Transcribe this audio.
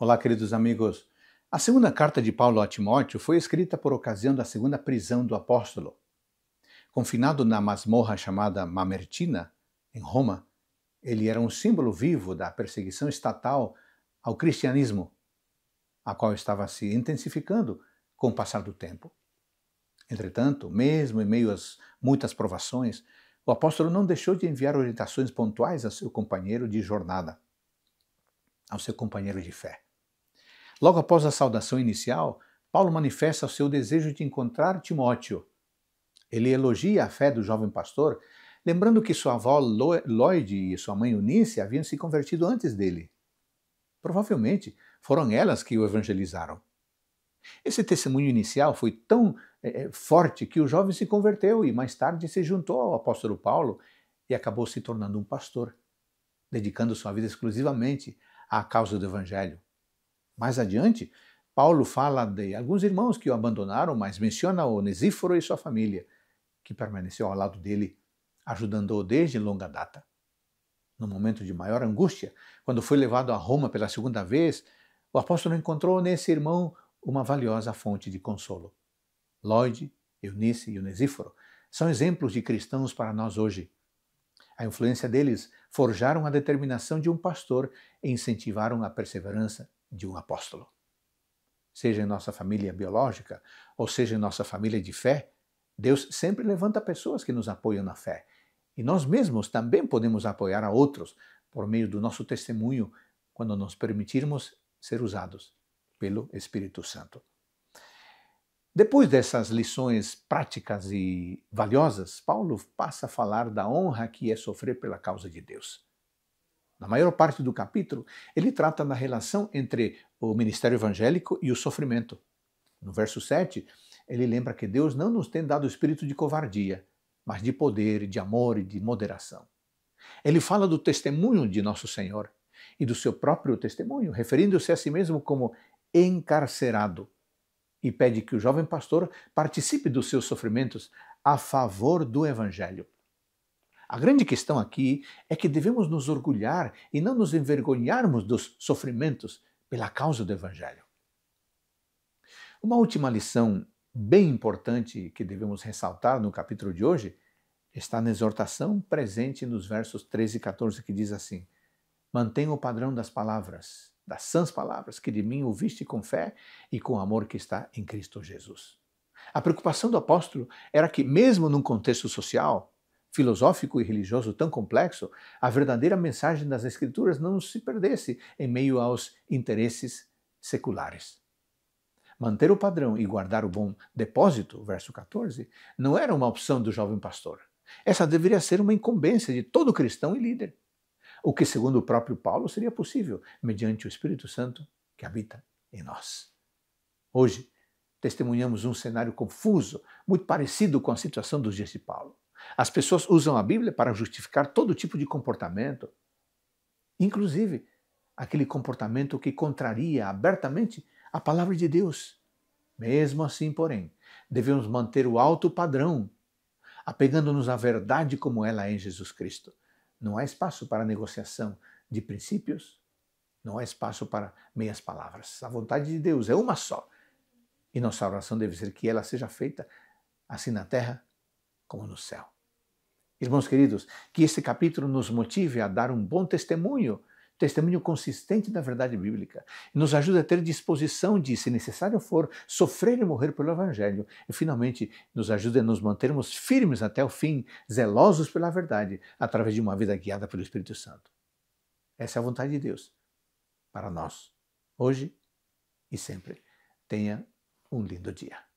Olá, queridos amigos. A segunda carta de Paulo a Timóteo foi escrita por ocasião da segunda prisão do apóstolo. Confinado na masmorra chamada Mamertina, em Roma, ele era um símbolo vivo da perseguição estatal ao cristianismo, a qual estava se intensificando com o passar do tempo. Entretanto, mesmo em meio às muitas provações, o apóstolo não deixou de enviar orientações pontuais ao seu companheiro de jornada, ao seu companheiro de fé. Logo após a saudação inicial, Paulo manifesta o seu desejo de encontrar Timóteo. Ele elogia a fé do jovem pastor, lembrando que sua avó Lloyd e sua mãe Eunice haviam se convertido antes dele. Provavelmente foram elas que o evangelizaram. Esse testemunho inicial foi tão forte que o jovem se converteu e mais tarde se juntou ao apóstolo Paulo e acabou se tornando um pastor, dedicando sua vida exclusivamente à causa do evangelho. Mais adiante, Paulo fala de alguns irmãos que o abandonaram, mas menciona Onesíforo e sua família, que permaneceu ao lado dele, ajudando-o desde longa data. No momento de maior angústia, quando foi levado a Roma pela segunda vez, o apóstolo encontrou nesse irmão uma valiosa fonte de consolo. Lloyd, Eunice e Onesíforo são exemplos de cristãos para nós hoje. A influência deles forjaram a determinação de um pastor e incentivaram a perseverança de um apóstolo. Seja em nossa família biológica ou seja em nossa família de fé, Deus sempre levanta pessoas que nos apoiam na fé. E nós mesmos também podemos apoiar a outros por meio do nosso testemunho quando nos permitirmos ser usados pelo Espírito Santo. Depois dessas lições práticas e valiosas, Paulo passa a falar da honra que é sofrer pela causa de Deus. Na maior parte do capítulo, ele trata da relação entre o ministério evangélico e o sofrimento. No verso 7, ele lembra que Deus não nos tem dado o espírito de covardia, mas de poder, de amor e de moderação. Ele fala do testemunho de nosso Senhor e do seu próprio testemunho, referindo-se a si mesmo como encarcerado, e pede que o jovem pastor participe dos seus sofrimentos a favor do evangelho. A grande questão aqui é que devemos nos orgulhar e não nos envergonharmos dos sofrimentos pela causa do Evangelho. Uma última lição bem importante que devemos ressaltar no capítulo de hoje está na exortação presente nos versos 13 e 14, que diz assim: mantenha o padrão das palavras, das sãs palavras que de mim ouviste com fé e com amor que está em Cristo Jesus. A preocupação do apóstolo era que, mesmo num contexto social, filosófico e religioso tão complexo, a verdadeira mensagem das Escrituras não se perdesse em meio aos interesses seculares. Manter o padrão e guardar o bom depósito, verso 14, não era uma opção do jovem pastor. Essa deveria ser uma incumbência de todo cristão e líder. O que, segundo o próprio Paulo, seria possível mediante o Espírito Santo que habita em nós. Hoje, testemunhamos um cenário confuso, muito parecido com a situação dos dias de Paulo. As pessoas usam a Bíblia para justificar todo tipo de comportamento, inclusive aquele comportamento que contraria abertamente a palavra de Deus. Mesmo assim, porém, devemos manter o alto padrão, apegando-nos à verdade como ela é em Jesus Cristo. Não há espaço para negociação de princípios, não há espaço para meias palavras. A vontade de Deus é uma só, e nossa oração deve ser que ela seja feita assim na terra como no céu. Irmãos queridos, que este capítulo nos motive a dar um bom testemunho consistente da verdade bíblica, e nos ajude a ter disposição de, se necessário for, sofrer e morrer pelo Evangelho, e finalmente nos ajude a nos mantermos firmes até o fim, zelosos pela verdade, através de uma vida guiada pelo Espírito Santo. Essa é a vontade de Deus para nós, hoje e sempre. Tenha um lindo dia.